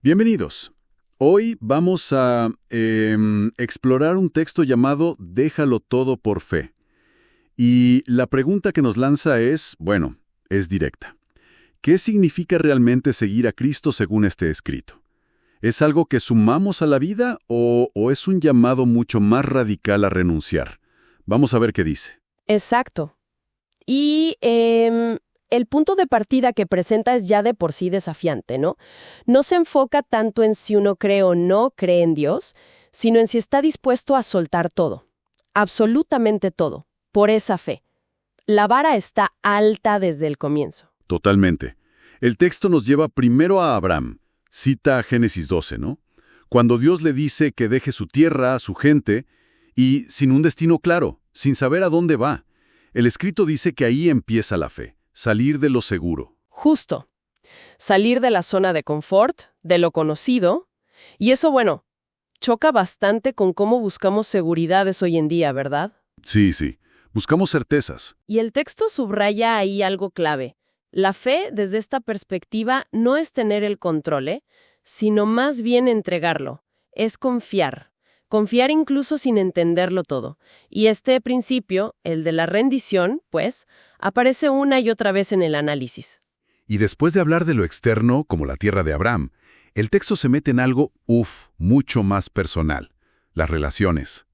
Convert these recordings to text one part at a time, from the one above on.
Bienvenidos. Hoy vamos a explorar un texto llamado Déjalo todo por fe. Y la pregunta que nos lanza es, bueno, es directa. ¿Qué significa realmente seguir a Cristo según este escrito? ¿Es algo que sumamos a la vida o es un llamado mucho más radical a renunciar? Vamos a ver qué dice. Exacto. Y el punto de partida que presenta es ya de por sí desafiante, ¿no? No se enfoca tanto en si uno cree o no cree en Dios, sino en si está dispuesto a soltar todo, absolutamente todo, por esa fe. La vara está alta desde el comienzo. Totalmente. El texto nos lleva primero a Abraham. Cita Génesis 12, ¿no? Cuando Dios le dice que deje su tierra, su gente, y sin un destino claro, sin saber a dónde va. El escrito dice que ahí empieza la fe, salir de lo seguro. Justo. Salir de la zona de confort, de lo conocido, y eso, bueno, choca bastante con cómo buscamos seguridades hoy en día, ¿verdad? Sí. Buscamos certezas. Y el texto subraya ahí algo clave. La fe, desde esta perspectiva, no es tener el control, sino más bien entregarlo. Es confiar. Confiar incluso sin entenderlo todo. Y este principio, el de la rendición, pues, aparece una y otra vez en el análisis. Y después de hablar de lo externo, como la tierra de Abraham, el texto se mete en algo, mucho más personal. Las relaciones.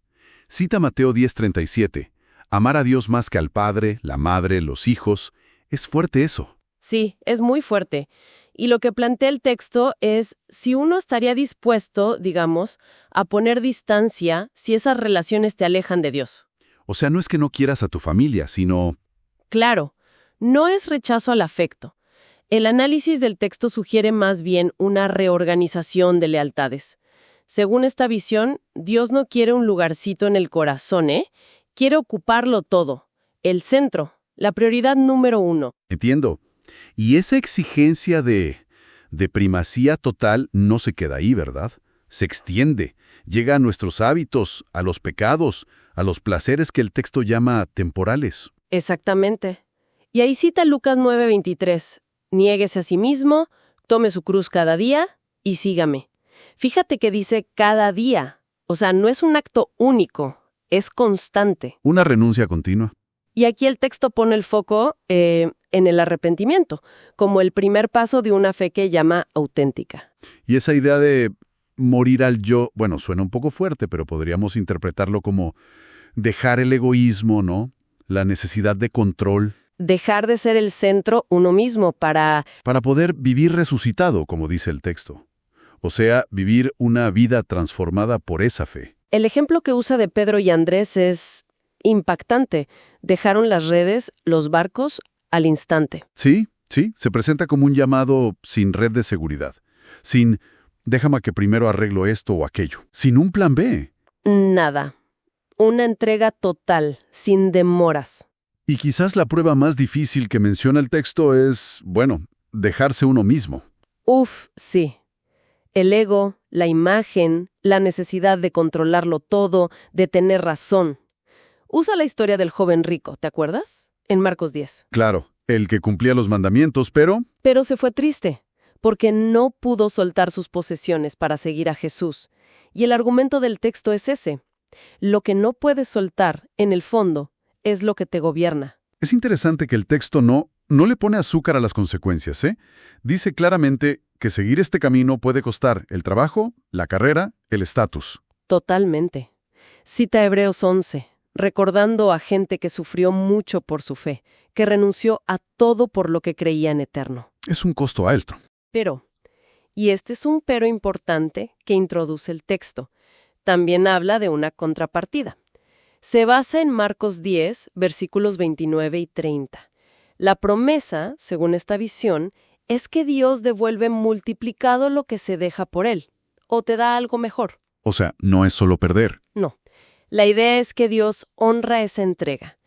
Cita Mateo 10:37. Amar a Dios más que al padre, la madre, los hijos. Es fuerte eso. Sí, es muy fuerte. Y lo que plantea el texto es si uno estaría dispuesto, digamos, a poner distancia si esas relaciones te alejan de Dios. O sea, no es que no quieras a tu familia, sino... Claro, no es rechazo al afecto. El análisis del texto sugiere más bien una reorganización de lealtades. Según esta visión, Dios no quiere un lugarcito en el corazón, Quiere ocuparlo todo, el centro, la prioridad número 1. Entiendo. Y esa exigencia de primacía total no se queda ahí, ¿verdad? Se extiende, llega a nuestros hábitos, a los pecados, a los placeres que el texto llama temporales. Exactamente. Y ahí cita Lucas 9:23. Niéguese a sí mismo, tome su cruz cada día y sígame. Fíjate que dice cada día. O sea, no es un acto único, es constante. Una renuncia continua. Y aquí el texto pone el foco en el arrepentimiento, como el primer paso de una fe que llama auténtica. Y esa idea de morir al yo, bueno, suena un poco fuerte, pero podríamos interpretarlo como dejar el egoísmo, ¿no? La necesidad de control. Dejar de ser el centro uno mismo para... Para poder vivir resucitado, como dice el texto. O sea, vivir una vida transformada por esa fe. El ejemplo que usa de Pedro y Andrés es impactante. Dejaron las redes, los barcos, al instante. Sí, se presenta como un llamado sin red de seguridad. Sin, déjame que primero arreglo esto o aquello. Sin un plan B. Nada. Una entrega total, sin demoras. Y quizás la prueba más difícil que menciona el texto es, bueno, dejarse uno mismo. Sí. El ego, la imagen, la necesidad de controlarlo todo, de tener razón. Usa la historia del joven rico, ¿te acuerdas? En Marcos 10. Claro, el que cumplía los mandamientos, pero... Pero se fue triste, porque no pudo soltar sus posesiones para seguir a Jesús. Y el argumento del texto es ese. Lo que no puedes soltar, en el fondo, es lo que te gobierna. Es interesante que el texto no le pone azúcar a las consecuencias, ¿eh? Dice claramente que seguir este camino puede costar el trabajo, la carrera, el estatus. Totalmente. Cita Hebreos 11, recordando a gente que sufrió mucho por su fe, que renunció a todo por lo que creía en eterno. Es un costo alto. Pero, y este es un pero importante que introduce el texto, también habla de una contrapartida. Se basa en Marcos 10, versículos 29 y 30. La promesa, según esta visión, es que Dios devuelve multiplicado lo que se deja por Él, o te da algo mejor. O sea, no es solo perder. No. La idea es que Dios honra esa entrega,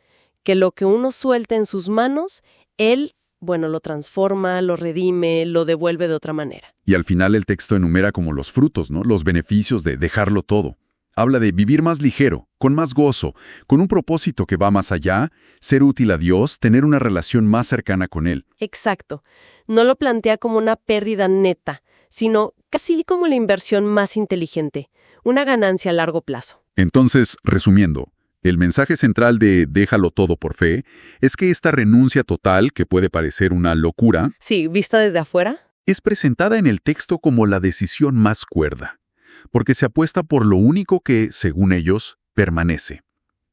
que lo que uno suelta en sus manos, Él, lo transforma, lo redime, lo devuelve de otra manera. Y al final el texto enumera como los frutos, ¿no? Los beneficios de dejarlo todo. Habla de vivir más ligero, con más gozo, con un propósito que va más allá, ser útil a Dios, tener una relación más cercana con Él. Exacto. No lo plantea como una pérdida neta, sino casi como la inversión más inteligente, una ganancia a largo plazo. Entonces, resumiendo, el mensaje central de déjalo todo por fe es que esta renuncia total, que puede parecer una locura, Sí, vista desde afuera. es presentada en el texto como la decisión más cuerda, porque se apuesta por lo único que, según ellos, permanece: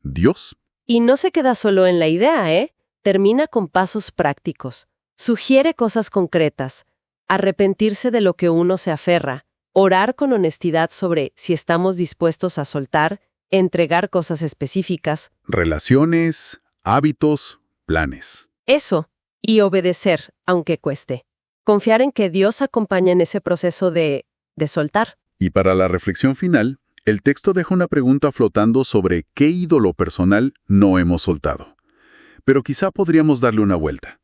Dios. Y no se queda solo en la idea, ¿eh? Termina con pasos prácticos. Sugiere cosas concretas. Arrepentirse de lo que uno se aferra. Orar con honestidad sobre si estamos dispuestos a soltar. Entregar cosas específicas. Relaciones, hábitos, planes. Eso. Y obedecer, aunque cueste. Confiar en que Dios acompaña en ese proceso de soltar. Y para la reflexión final, el texto deja una pregunta flotando sobre qué ídolo personal no hemos soltado. Pero quizá podríamos darle una vuelta.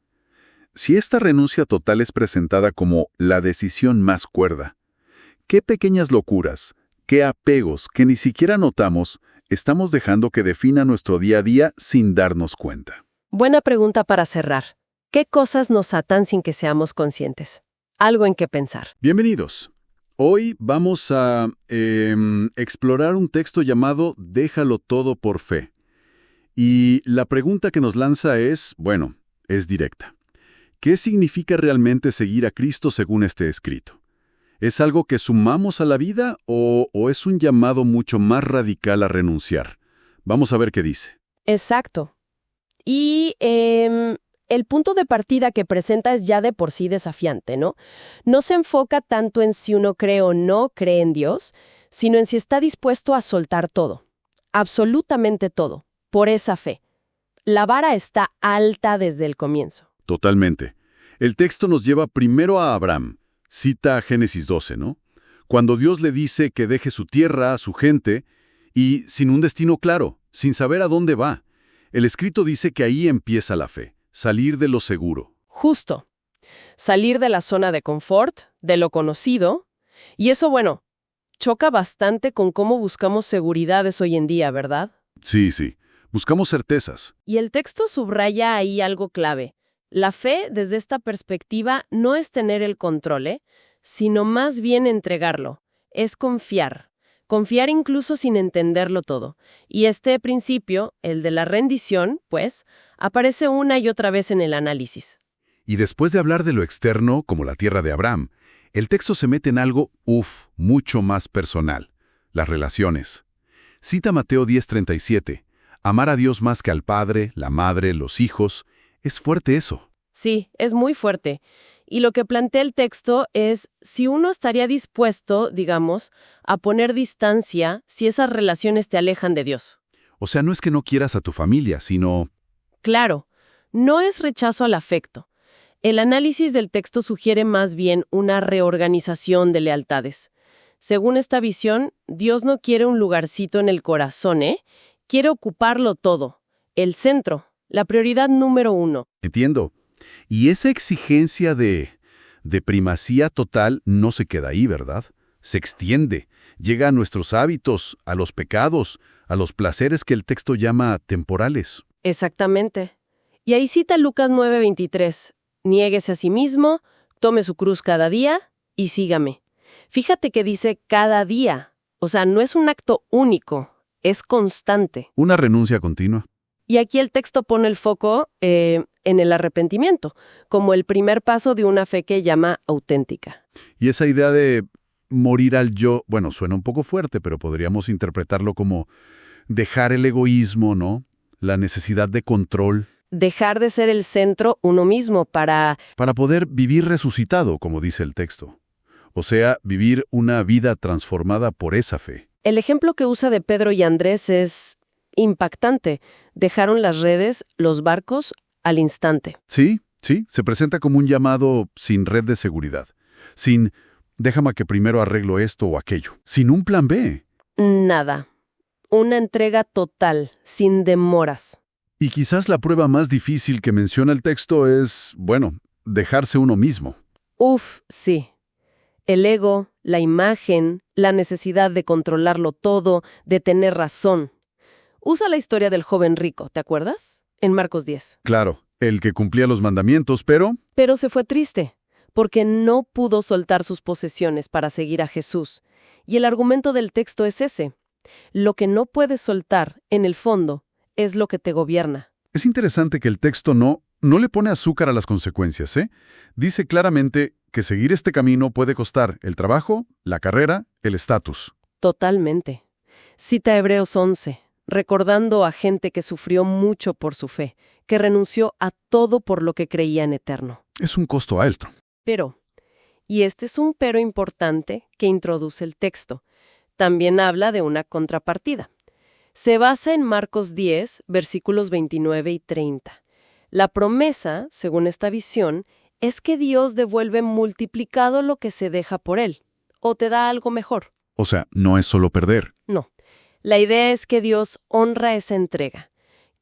Si esta renuncia total es presentada como la decisión más cuerda, ¿qué pequeñas locuras, qué apegos que ni siquiera notamos estamos dejando que defina nuestro día a día sin darnos cuenta? Buena pregunta para cerrar. ¿Qué cosas nos atan sin que seamos conscientes? Algo en qué pensar. Bienvenidos. Hoy vamos a explorar un texto llamado Déjalo todo por fe. Y la pregunta que nos lanza es, bueno, es directa. ¿Qué significa realmente seguir a Cristo según este escrito? ¿Es algo que sumamos a la vida o es un llamado mucho más radical a renunciar? Vamos a ver qué dice. Exacto. Y el punto de partida que presenta es ya de por sí desafiante, ¿no? No se enfoca tanto en si uno cree o no cree en Dios, sino en si está dispuesto a soltar todo, absolutamente todo, por esa fe. La vara está alta desde el comienzo. Totalmente. El texto nos lleva primero a Abraham. Cita Génesis 12, ¿no? Cuando Dios le dice que deje su tierra, su gente, y sin un destino claro, sin saber a dónde va. El escrito dice que ahí empieza la fe, salir de lo seguro. Justo. Salir de la zona de confort, de lo conocido, y eso, bueno, choca bastante con cómo buscamos seguridades hoy en día, ¿verdad? Sí, sí. Buscamos certezas. Y el texto subraya ahí algo clave. La fe, desde esta perspectiva, no es tener el control, sino más bien entregarlo. Es confiar. Confiar incluso sin entenderlo todo. Y este principio, el de la rendición, pues, aparece una y otra vez en el análisis. Y después de hablar de lo externo, como la tierra de Abraham, el texto se mete en algo, mucho más personal: las relaciones. Cita Mateo 10:37. Amar a Dios más que al padre, la madre, los hijos. Es fuerte eso. Sí, es muy fuerte. Y lo que plantea el texto es si uno estaría dispuesto, digamos, a poner distancia si esas relaciones te alejan de Dios. O sea, no es que no quieras a tu familia, sino... Claro, no es rechazo al afecto. El análisis del texto sugiere más bien una reorganización de lealtades. Según esta visión, Dios no quiere un lugarcito en el corazón, Quiere ocuparlo todo, el centro, la prioridad número 1. Entiendo. Y esa exigencia de primacía total no se queda ahí, ¿verdad? Se extiende, llega a nuestros hábitos, a los pecados, a los placeres que el texto llama temporales. Exactamente. Y ahí cita Lucas 9:23. Niéguese a sí mismo, tome su cruz cada día y sígame. Fíjate que dice cada día. O sea, no es un acto único, es constante. Una renuncia continua. Y aquí el texto pone el foco en el arrepentimiento, como el primer paso de una fe que llama auténtica. Y esa idea de morir al yo, bueno, suena un poco fuerte, pero podríamos interpretarlo como dejar el egoísmo, ¿no? La necesidad de control. Dejar de ser el centro uno mismo para poder vivir resucitado, como dice el texto. O sea, vivir una vida transformada por esa fe. El ejemplo que usa de Pedro y Andrés es impactante. Dejaron las redes, los barcos, al instante. Sí, se presenta como un llamado sin red de seguridad. Sin, déjame que primero arreglo esto o aquello. Sin un plan B. Nada. Una entrega total, sin demoras. Y quizás la prueba más difícil que menciona el texto es, bueno, dejarse uno mismo. Sí. El ego, la imagen, la necesidad de controlarlo todo, de tener razón. Usa la historia del joven rico, ¿te acuerdas? En Marcos 10. Claro, el que cumplía los mandamientos, pero... Pero se fue triste, porque no pudo soltar sus posesiones para seguir a Jesús. Y el argumento del texto es ese. Lo que no puedes soltar, en el fondo, es lo que te gobierna. Es interesante que el texto no le pone azúcar a las consecuencias, ¿eh? Dice claramente que seguir este camino puede costar el trabajo, la carrera, el estatus. Totalmente. Cita Hebreos 11, recordando a gente que sufrió mucho por su fe, que renunció a todo por lo que creía en eterno. Es un costo alto. Pero, y este es un pero importante que introduce el texto, también habla de una contrapartida. Se basa en Marcos 10, versículos 29 y 30. La promesa, según esta visión, es que Dios devuelve multiplicado lo que se deja por Él, o te da algo mejor. O sea, no es solo perder. No. La idea es que Dios honra esa entrega,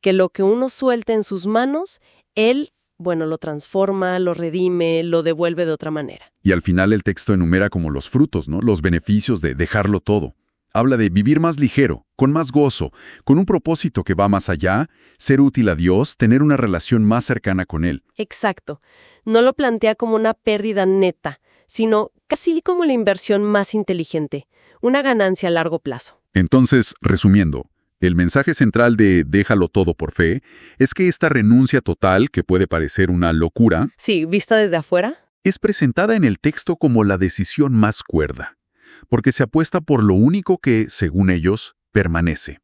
que lo que uno suelta en sus manos, Él, lo transforma, lo redime, lo devuelve de otra manera. Y al final el texto enumera como los frutos, ¿no? Los beneficios de dejarlo todo. Habla de vivir más ligero, con más gozo, con un propósito que va más allá, ser útil a Dios, tener una relación más cercana con Él. Exacto. No lo plantea como una pérdida neta, sino casi como la inversión más inteligente, una ganancia a largo plazo. Entonces, resumiendo, el mensaje central de déjalo todo por fe es que esta renuncia total, que puede parecer una locura, Sí, vista desde afuera. es presentada en el texto como la decisión más cuerda, porque se apuesta por lo único que, según ellos, permanece: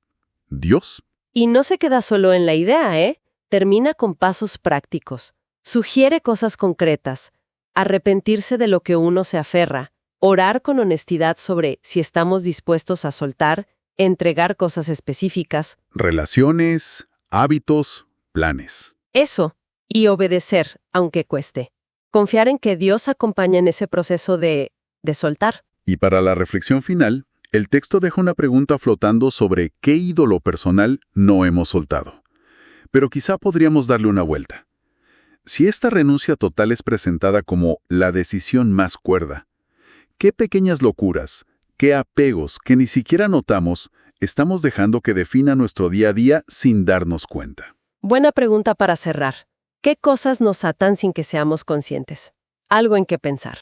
Dios. Y no se queda solo en la idea, ¿eh? Termina con pasos prácticos. Sugiere cosas concretas. Arrepentirse de lo que uno se aferra. Orar con honestidad sobre si estamos dispuestos a soltar. Entregar cosas específicas. Relaciones, hábitos, planes. Eso. Y obedecer, aunque cueste. Confiar en que Dios acompaña en ese proceso de soltar. Y para la reflexión final, el texto deja una pregunta flotando sobre qué ídolo personal no hemos soltado. Pero quizá podríamos darle una vuelta. Si esta renuncia total es presentada como la decisión más cuerda, ¿qué pequeñas locuras, qué apegos que ni siquiera notamos estamos dejando que defina nuestro día a día sin darnos cuenta? Buena pregunta para cerrar. ¿Qué cosas nos atan sin que seamos conscientes? Algo en qué pensar.